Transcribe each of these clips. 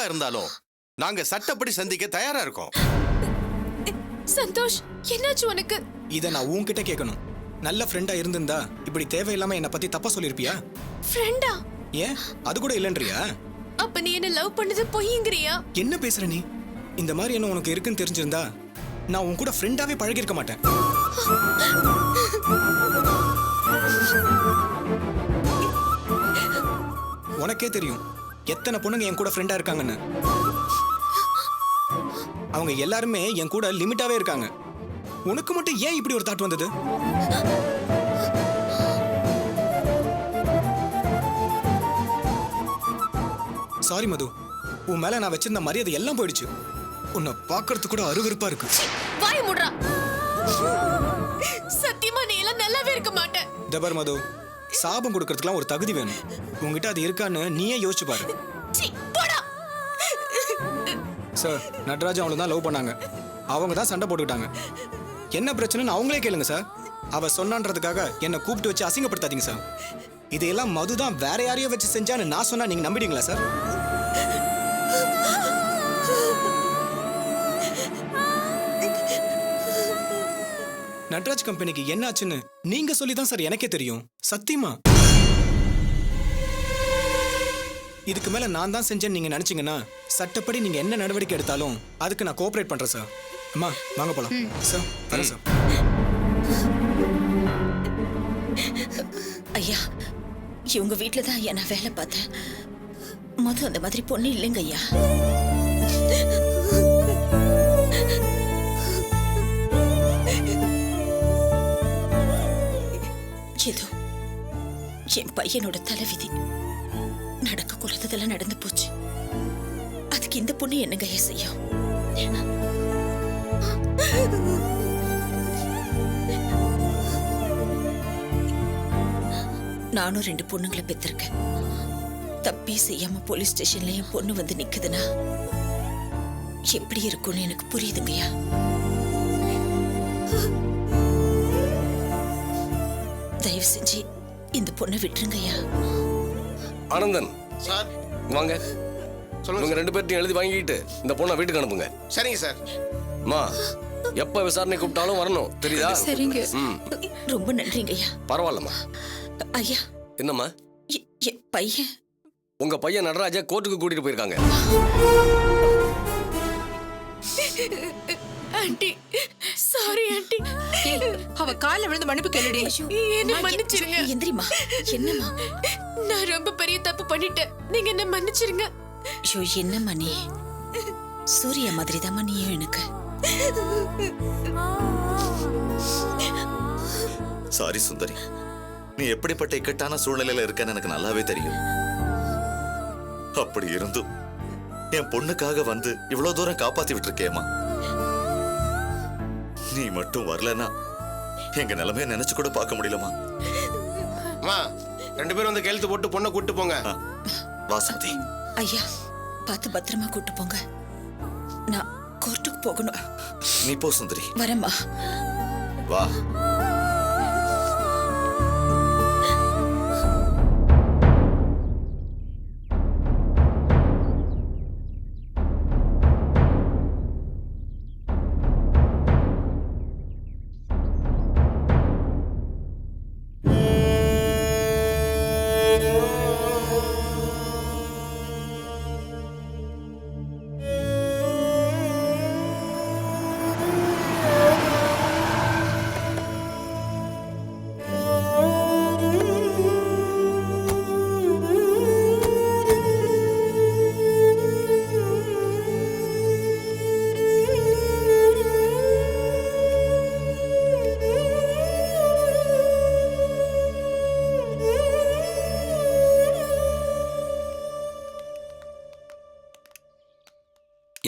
எதுவா இருந்தாலும் நாங்க சட்டப்படி சந்திக்க தயாரா இருக்கோம். சந்தோஷ், என்னாச்சு உனக்கு? இதை நான் உன்கிட்ட கேட்கணும். நல்ல ஃப்ரெண்டா இருந்திருந்தா இப்படி தேவையில்லாம என்னை பத்தி தப்பா சொல்லிருப்பியா? ஃப்ரெண்டா? ஏன் அது கூட இல்லைன்றியா? அப்ப நீ என்ன லவ் பண்ணது பொய்ங்கறியா? என்ன பேசுற நீ? இந்த மாதிரி என்ன உனக்கு இருக்குன்னு தெரிஞ்சிருந்தா நான் உன் கூட ஃப்ரெண்டாவே பழகி இருக்க மாட்டேன். உனக்கே தெரியும் எத்தனை பொண்ணுங்க என் கூட ஃப்ரெண்டா இருக்காங்கன்னு. அவங்க எல்லாருமே என் கூட லிமிட்டாவே இருக்காங்க. உனக்கு மட்டும் ஏன் இப்படி ஒரு தாட் வந்தது? சாரி மது, உன் மேல நான் வச்சிருந்த மரியாதை எல்லாம் போயிடுச்சு. உன்னை பார்க்கறது கூட அருவருப்பா இருக்கு. வாய் மூடுறா. சத்தியமா நீ எல்லாம் நல்லாவே இருக்க மாட்டே. தபர் மது, சாபம் கொடுக்கறதுக்குலாம் ஒரு தகுதி வேணும். உங்ககிட்ட அது இருக்கான்னு நீயே யோசிச்சு பாரு. சார், நட்ராஜ் அவங்கள தான் லவ் பண்ணாங்க. அவங்க தான் சண்டை போட்டுக்கிட்டாங்க. என்ன பிரச்சனைன்னு அவங்களே கேளுங்க சார். அவ சொன்னான்றதுக்காக என்னை கூப்பிட்டு வச்சு அசிங்கப்படுத்தாதீங்க சார். இதையெல்லாம் மது தான் வேற யாரையோ வச்சு செஞ்சான்னு நான் சொன்னா நீங்க நம்பிடுங்களா சார்? நட்ராஜ் கம்பெனிக்கு என்னாச்சுன்னு நீங்க சொல்லி தான் சார் எனக்கே தெரியும். சத்தியமா இதுக்கு மேல நான் தான் செஞ்சேன்னு நீங்க நினைச்சீங்கன்னா சட்டப்படி நீங்க என்ன நடவடிக்கை எடுத்தாலும் அதுக்கு நான் கோஆபரேட் பண்றேன் சார். அம்மா வாங்க போலாம். சார் வரேன் சார். ஐயா, இவங்க வீட்டில் தான் ஐயா நான் வேலை பார்த்தேன். மொதல் அந்த மாதிரி பொண்ணு இல்லைங்க ஐயா. ஏதோ என் பையனோட தலைவிதி. நடக்க கூடாததெல்லாம் நடந்து போச்சு. அதுக்கு இந்த பொண்ணு என்னங்க ஐயா செய்யும்? நானும் 2 பொண்ணுங்களை பெற்றிருக்கேன். தப்பி செய்யாம போலீஸ் ஸ்டேஷன்ல என் பொண்ணு வந்து நிக்குதுன்னா எப்படி இருக்கும்னு எனக்கு புரியுதுங்கய்யா. தயவு செஞ்சு இந்த பொண்ணை விட்டுருங்கய்யா. ஆனந்தன் சார் வாங்க. சொல்லுங்க. உங்க 2 பேர்ட்டையும் எழுதி வாங்கிட்டு இந்த பொண்ணை வீட்டுக்கு அனுப்புங்க. சரிங்க சார். அம்மா, எப்ப விசாரணை கூப்பிட்டாலும் வரணும், தெரியுதா? சரிங்க. ரொம்ப நன்றிங்க ஐயா. பரவாயில்லம்மா. ஐயா, என்னம்மா? என் பையன் உங்க பையன் நடராஜா கோர்ட்டுக்கு கூட்டிட்டு போயிருக்காங்க. Aunty, sorry aunty. அவ கால்ல விழுந்து மன்னிப்பு கேளுடி. என்ன மன்னிச்சிருங்க. எந்திரிமா. என்னம்மா? நான் ரொம்ப பெரிய தப்பு பண்ணிட்டேன். நீங்க என்ன மன்னிச்சிருங்க. ஐயோ, என்னம்மா நீ? சூர்யா மாதிரி தாம்மா நீயும் எனக்கு. சாரி சுந்தரி, நீ எப்படிப்பட்ட இக்கட்டான சூழ்நிலையில இருக்கன்னு எனக்கு நல்லாவே தெரியும். அப்படி இருந்தும் என் பொண்ணுக்காக வந்து இவ்வளவு தூரம் காப்பாத்தி விட்டுருக்கேம்மா. நீ மட்டும் வரலன்னா எங்க நிலைமையை நினைச்சு கூட பார்க்க முடியலமா. அம்மா, 2 பேரும் வந்து கையெழுத்து போட்டு பொண்ணை கூட்டு போங்க. வாசந்தி, ஐயா, பார்த்து பத்திரமா கூட்டு போங்க. நான் கோர்ட்டுக்கு போகணும். நீ போ சுந்தரி. வரேம்மா. வா.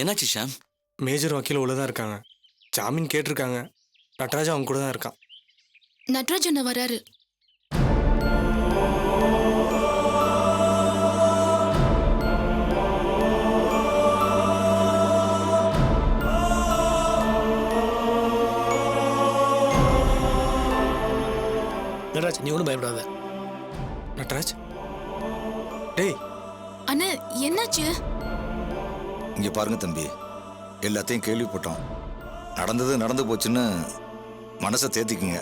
என்னாச்சு ஷாம்? மேஜர் வக்கீல் உள்ள தான் இருக்காங்க. ஜாமீன் கேட்டிருக்காங்க. நட்ராஜ் அவங்க கூட தான் இருக்கான். நட்ராஜ் அண்ணா வராரு. நட்ராஜ், நீ ஒன்றும் பயப்படாத. நட்ராஜ், டேய். அண்ணா, என்னாச்சு? இங்க பாருங்க தம்பி, எல்லாத்தையும் கேள்விப்பட்டோம். நடந்தது நடந்து போச்சுன்னு மனசை தேத்திக்குங்க.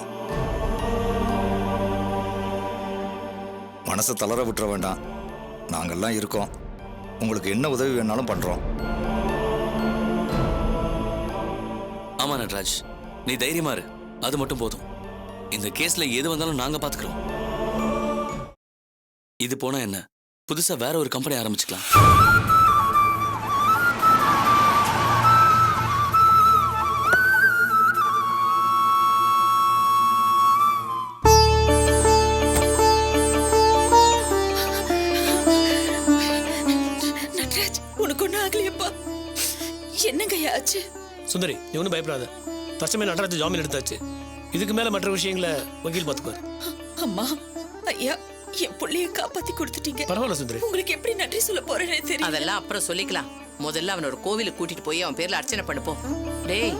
மனசை தளர விட்டுற வேண்டாம். நாங்கெல்லாம் இருக்கோம். உங்களுக்கு என்ன உதவி வேணாலும் பண்றோம். ஆமா நட்ராஜ், நீ தைரியமா இரு, அது மட்டும் போதும். இந்த கேஸ்ல எது வந்தாலும் நாங்க பாத்துக்கிறோம். இது போனா என்ன, புதுசா வேற ஒரு கம்பெனி ஆரம்பிச்சுக்கலாம். நட்ராஜ், உனக்கு ஒன்றும் ஆகலையப்பா? என்னங்க ஆச்சு? சுந்தரி, நீ ஒன்றும் பயப்படாத. தச்சமே நடராஜ் ஜாமீன் எடுத்தாச்சு. இதுக்கு மேல மற்ற விஷயங்களை வக்கீல் பார்த்துக்குவார். அம்மா, ஐயா, என் பிள்ளைய காப்பாத்தி கொடுத்துட்டீங்க. பரவாயில்ல சுந்தரி. உங்களுக்கு எப்படி நன்றி சொல்ல போறேன்னு தெரியல. அதெல்லாம் அப்புறம் சொல்லிக்கலாம். முதல்ல அவன ஒரு கோவிலுக்கு கூட்டிட்டு போய் அவன் பேர்ல அர்ச்சனை பண்ணுப்போம். டேய்,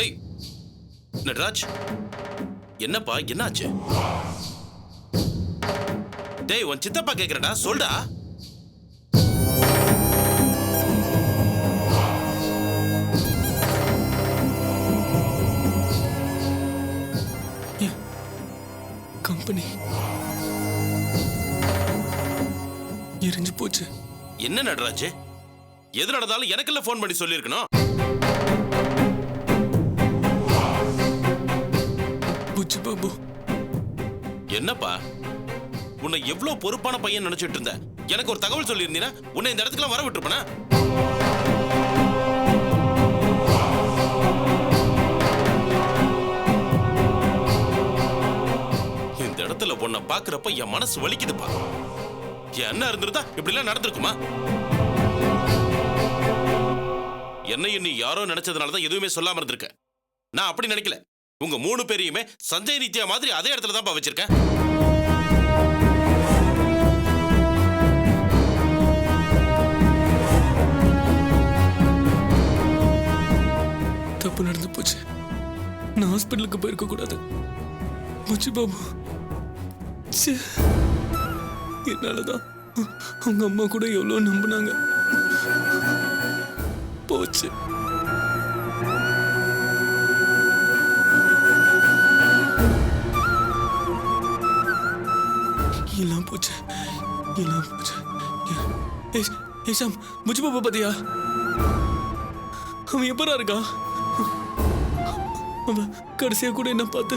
ஏய் நடராஜ், என்னப்பா என்னாச்சு? டேய், உன் சித்தப்பா கேக்குறடா, சொல்டா. கம்பெனி எரிஞ்சு போச்சு. என்ன நடராஜ், எது நடந்தாலும் எனக்குள்ள ஃபோன் பண்ணி சொல்லியிருக்கணும். புச்சு பாபு, என்னப்பா, உன்னை எவ்வளவு பொறுப்பான பையன் நினைச்சிட்டு இருந்த. எனக்கு ஒரு தகவல் சொல்லியிருந்தீனா உன்னை இந்த இடத்துக்குலாம் வர விட்டுருப்பனா? இந்த இடத்துல உன்னை பாக்குறப்ப என் மனசு வலிக்குதுப்பா. என் அண்ணா இருந்திருந்தா இப்படி எல்லாம் நடந்திருக்குமா? என்னையும் நீ யாரோ நினைச்சதுனாலதான் எதுவுமே சொல்லாம இருந்திருக்க. நான் அப்படி நினைக்கல. உங்க 3 பேரையுமே சஞ்சய் நித்யா மாதிரி அதே இடத்துல தான் வச்சிருக்கேன். தப்பு நடந்து போச்சு. நான் ஹாஸ்பிட்டலுக்கு போயிருக்க கூடாது. புச்சு பாபு, என்னாலதான் அவங்க அம்மா கூட எவ்வளவு நம்பினாங்க. போச்சு. எல்லாம் போச்சு, எல்லாம் போச்சு. ஏஷாம், புச்சு பாபா பாத்தியா? அவன் எப்பரா இருக்கான்? அவன் கடைசியா கூட என்ன பார்த்து,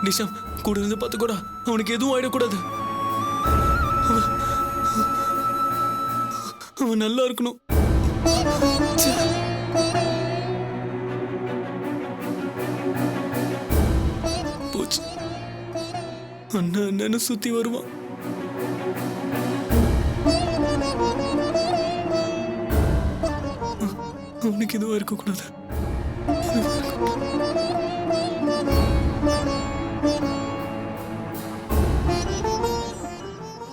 நிஷாம் கூட இருந்து பார்த்துக்கூடா, அவனுக்கு எதுவும் ஆயிடக்கூடாது. அவன் நல்லா இருக்கணும். போச்சு. அண்ணா அண்ணன்னு சுத்தி வருவான். அவனுக்கு எதுவும் இருக்கக்கூடாது.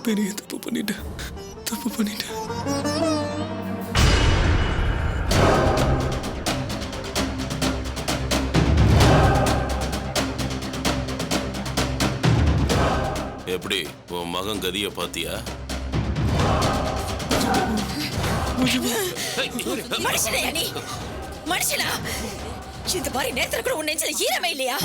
பெரிய தப்பு பண்ணிட்டேன். எப்படி உன் மகன் கதிய பாத்தியா? மனுஷனையா நீ? மனுஷனா? இந்த மாதிரி நேரத்துல கூட உன் நெஞ்சில ஈரமே இல்லையா?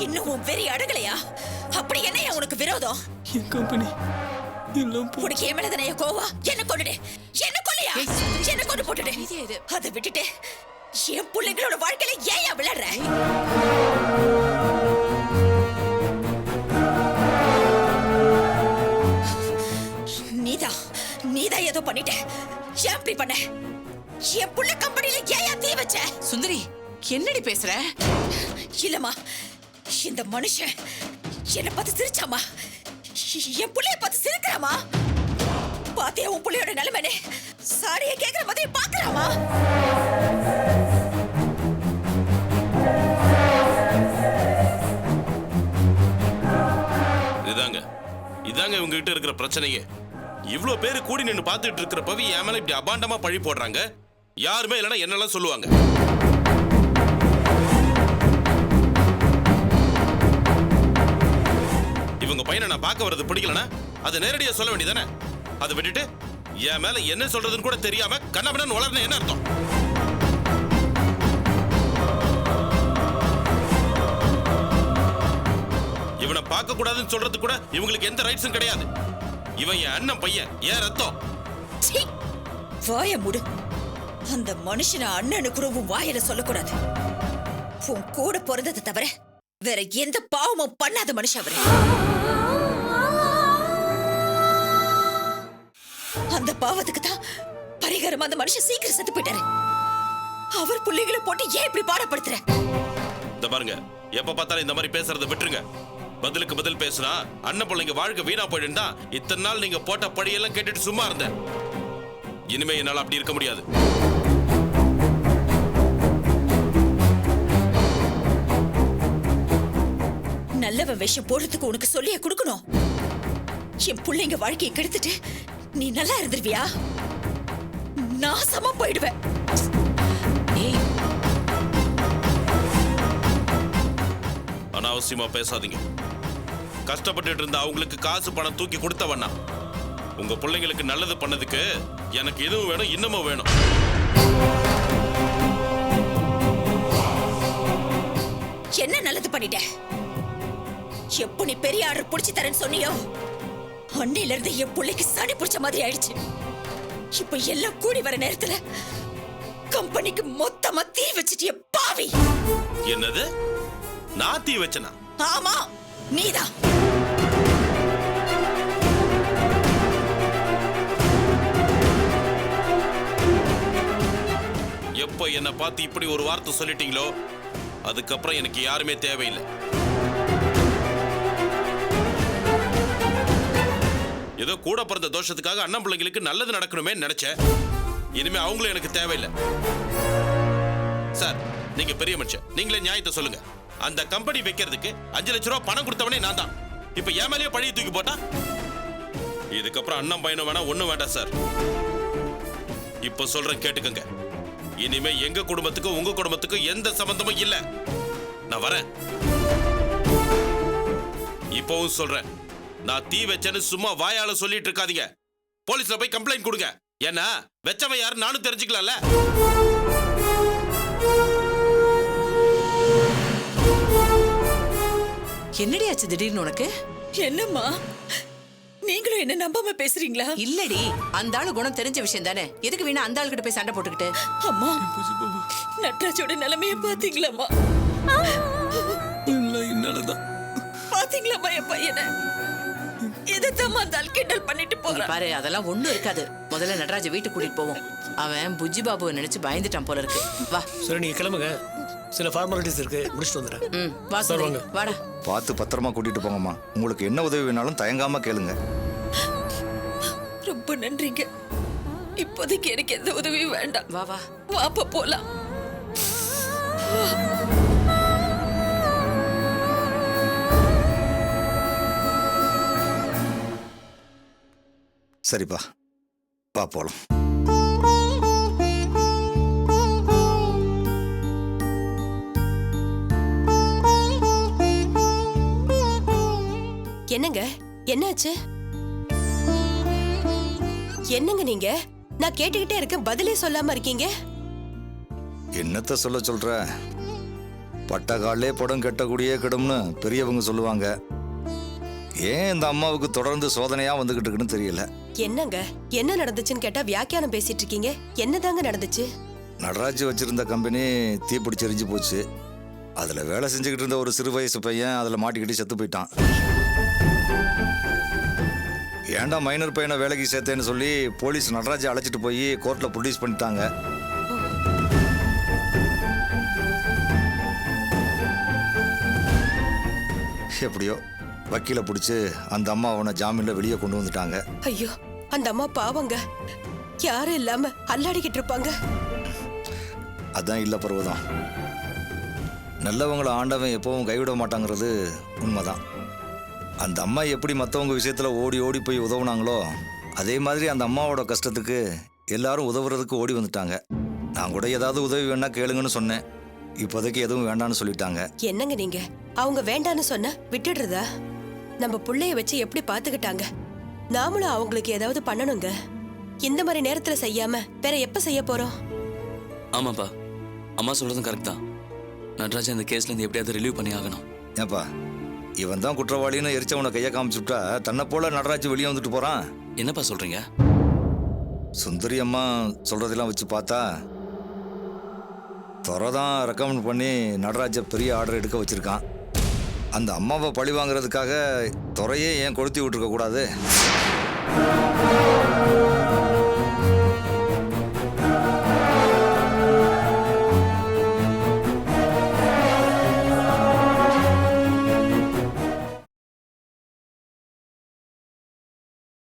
இன்னும் உன் வெறி அடங்கலையா? அப்படி என்னையா உனக்கு விரோதம்? என் கம்பெனி எல்லாம் உனக்கு என் மேலதானே கோவா? என்ன கொண்டுடு, என்ன கொல்லையா? என்ன கொண்டு போட்டுடு. அதை விட்டுட்டு என் பிள்ளைங்களோட வாழ்க்கையில ஏயா விளையாடுற? நீதான் ஏதோ பண்ணிட்ட. ஏன் அப்படி பண்ண? என் புள்ள கம்பெனில ஏயா தீ வச்ச? சுந்தரி, என்னடி பேசுற? இல்லம்மா, இந்த மனுஷன் என்ன பார்த்து சிரிச்சாமா? என் புள்ளைய பார்த்து சிரிக்கிறாமா? பாத்தியா உன் புள்ளையோட நிலைமைனே? சாரியை கேட்கிற மாதிரி பாக்குறாமா? இதுதாங்க இவங்க கிட்ட இருக்கிற பிரச்சனையே. இவ்ளோ பேரு கூடி நின்னு பார்த்துட்டு இருக்கிறப்பவே என் மேல இப்படி அபாண்டமா பழி போடுறாங்க. யாருமே இல்லைன்னா என்னெல்லாம் சொல்லுவாங்க. இவங்க பையனை நான் பார்க்க வர்றது பிடிக்கலனா அதை நேரடியா சொல்ல வேண்டியதானே? அதை விட்டுட்டு என் மேல என்ன சொல்றதுன்னு கூட தெரியாம கண்ணாபின்னு வளர்ன என்ன அர்த்தம்? இவனை பார்க்க கூடாதுன்னு சொல்றது கூட இவங்களுக்கு எந்த ரைட்ஸும் கிடையாது. இவன் என் அண்ணன் பையன், ஏன் ரத்தம். சீ, வாய மூடு. அந்த மனுஷனை அண்ணனுக்கு உன் வாயில சொல்லக்கூடாது. உன் கூட பிறந்ததை தவிர வேற எந்த பாவமும் பண்ணாத மனுஷன் அவரு. அந்த பாவத்துக்கு தான் பரிகாரமா அந்த மனுஷன் சீக்கிரம் செத்து போயிட்டாரு. அவர் பிள்ளைகளை போட்டு ஏன் இப்படி பாடப்படுத்துற? இந்த பாருங்க, எப்ப பார்த்தாலும் இந்த மாதிரி பேசுறதை விட்டுருங்க. பதிலுக்கு பதில் பேசுனா அண்ணன் பிள்ளைங்க வாழ்க்கை வீணா போயிடும் தான் இத்தனை நாள் நீங்க போட்ட படியெல்லாம் கேட்டுட்டு சும்மா இருந்தேன். இனிமே என்னால அப்படி இருக்க முடியாது. நல்லவன் வேஷம் போடுறதுக்கு உனக்கு சொல்லிய கொடுக்கணும். என் பிள்ளைங்க வாழ்க்கையை கெடுத்துட்டு நீ நல்லா இருந்துருவியா? நாசமா போயிடுவேன். அனாவசியமா பேசாதீங்க. கஷ்டப்பட்டு இருந்த அவங்களுக்கு காசு பணம் தூக்கி கொடுத்தவண்ணா உங்க பிள்ளைங்களுக்கு நல்லது பண்ணதுக்கு எனக்கு இதுவும் வேணும், இன்னமும் வேணும். என்ன நல்லது பண்ணிட்ட? எப்போ நீ பெரிய ஆர்டர் புடிச்சு தரேன்னு சொன்னியோ அன்னையில இருந்து என் பிள்ளைக்கு சனி பிடிச்ச மாதிரி ஆயிடுச்சு. இப்ப எல்லாம் கூடி வர நேரத்துல கம்பெனிக்கு மொத்தமா தீ வச்சிட்டிய பாவி. என்னது? நான் தீ வச்சனா? ஆமா, நீதான். எப்ப என்ன பார்த்து இப்படி ஒரு வார்த்தை சொல்லிட்டீங்களோ அதுக்கப்புறம் எனக்கு யாருமே தேவையில்லை. ஏதோ கூட பிறந்த தோஷத்துக்காக அண்ணன் பிள்ளைங்களுக்கு நல்லது நடக்கணுமே நினைச்சேன். இனிமே அவங்களும் எனக்கு தேவையில்லை. சார், நீங்க பெரிய மனுஷன், நீங்களே நியாயத்தை சொல்லுங்க. அந்த கம்பெனி வைக்கிறதுக்கு 5 லட்சம் ரூபாய் பணம் கொடுத்தவனே நான் தான். இப்ப என் மேலேயே பழிய தூக்கி போட்டா இதுக்கப்புறம் அண்ணன் பையனும் வேணா ஒண்ணும் வேண்டாம் சார். இப்ப சொல்றேன் கேட்டுக்கங்க. இனிமே எங்க குடும்பத்துக்கும் உங்க குடும்பத்துக்கும் எந்த சம்பந்தமும் இல்ல. நான் வரேன். இப்பவும் சொல்றேன், நான் தீ வச்சேன்னு சும்மா வாயால சொல்லிட்டு இருக்காதீங்க. போலீஸ்ல போய் கம்ப்ளைண்ட் கொடுங்க. ஏன்னா வெச்சவன் யாரு நானும் தெரிஞ்சுக்கலாம்ல. என்னடி ஆச்சு திடீர்னு உனக்கு? என்னம்மா, நீங்களும் என்ன நம்பாம பேசுறீங்களா? இல்லடி, அந்த ஆளு குணம் தெரிஞ்ச விஷயம் தானே. எதுக்கு வேணா அந்த ஆள் கிட்ட போய் சண்டை போட்டுக்கிட்டு? அம்மா, நட்ராஜோட நிலைமைய பாத்தீங்களாம்மா? பாத்தீங்களாம்மா என் பையனை? இதைத்தான் அந்த ஆள் கிண்டல் பண்ணிட்டு போறான். பாரு, அதெல்லாம் ஒண்ணும் இருக்காது. முதல்ல நடராஜ வீட்டுக்கு கூட்டிட்டு போவோம். அவன் புஜ்ஜி பாபுவை நினைச்சு பயந்துட்டான் போல இருக்கு. வா. சரி, நீங்க கிளம்புங்க. சில ஃபார்மாலிட்டிஸ் இருக்கு, முடிச்சுட்டு வந்துடுறேன். வா சுந்தரி, வாடா. பார்த்து பத்திரமா கூட்டிட்டு போங்கம்மா. உங்களுக்கு என்ன உதவி வேணாலும் தயங்காம கேளுங்க. ரொம்ப நன்றிங்க. இப்போதைக்கு எனக்கு எந்த உதவியும் வேண்டாம். வா வா, வாப்பா போலாம். சரிப்பா, வா போலாம். என்னங்க, என்னாச்சு? என்னங்க நீங்க? நான் கேட்டுக்கிட்டே இருக்கேன், பதிலே சொல்லாம இருக்கீங்க. என்னத்த சொல்ற? பட்ட காலே படம் கெட்டக்கூடிய கிடும்னு பெரியவங்க சொல்லுவாங்க. ஏன் இந்த அம்மாவுக்கு தொடர்ந்து சோதனையா வந்துகிட்டு இருக்குன்னு தெரியல. என்னங்க, என்ன நடந்துச்சுன்னு கேட்டா வியாக்கியானம் பேசிட்டு இருக்கீங்க. என்னதாங்க நடந்துச்சு? நடராஜ் வச்சிருந்த கம்பெனி தீப்பிடிச்சு எரிஞ்சு போச்சு. அதுல வேலை செஞ்சுக்கிட்டு இருந்த ஒரு சிறு வயசு பையன் அதுல மாட்டிக்கிட்டு செத்து போயிட்டான். ஏன்டா மைனர் பையனை வேலைக்கு சேர்த்தேன்னு சொல்லி போலீஸ் நடராஜை அழைச்சிட்டு போய் கோர்ட்ல ப்ரொடியூஸ் பண்ணிட்டாங்க. எப்படியோ வக்கீல பிடிச்சு அந்த அம்மா அவனை ஜாமீன்ல வெளியே கொண்டு வந்துட்டாங்க. ஐயோ, அந்த அம்மா பாவங்க, யாரும் இல்லாம அல்லாடிக்கிட்டு இருப்பாங்க. அதான் இல்ல பருவதம், நல்லவங்களை ஆண்டவன் எப்பவும் கைவிட மாட்டாங்கிறது உண்மைதான். அந்த அம்மா எப்படி மற்றவங்க விஷயத்தில் ஓடி ஓடி போய் உதவுனாங்களோ அதே மாதிரி அந்த அம்மாவோட கஷ்டத்துக்கு எல்லாரும் உதவுறதுக்கு ஓடி வந்துட்டாங்க. நான் கூட ஏதாவது உதவி வேணா கேளுங்கன்னு சொன்னேன். இப்போதைக்கு எதுவும் வேண்டான்னு சொல்லிட்டாங்க. என்னங்க நீங்க அவங்க வேண்டான்னு சொன்னா விட்டுடுறதா? நம்ம புள்ளைய வச்சு எப்படி பாத்துக்கிட்டாங்க, நாமளும் அவங்களுக்கு ஏதாவது பண்ணணுங்க. இந்த மாதிரி நேரத்துல செய்யாம வேற எப்ப செய்ய போறோம்? ஆமாப்பா, அம்மா சொல்றதும் கரெக்ட் தான். நடராஜா இந்த கேஸ்ல இருந்து எப்படியாவது ரிலீவ் பண்ணி ஆகணும். ஏப்பா, இவன் தான் குற்றவாளின்னு எரிச்சவனை கையை காமிச்சுட்டா தன்னை போல நடராஜ் வெளியே வந்துட்டு போறான். என்னப்பா சொல்றீங்க? சுந்தரி அம்மா சொல்றதெல்லாம் வச்சு பார்த்தா துறை தான் ரெக்கமெண்ட் பண்ணி நடராஜை பெரிய ஆர்டர் எடுக்க வச்சிருக்கான். அந்த அம்மாவை பழி வாங்குறதுக்காக துறையே ஏன் கொளுத்தி விட்டுருக்க கூடாது?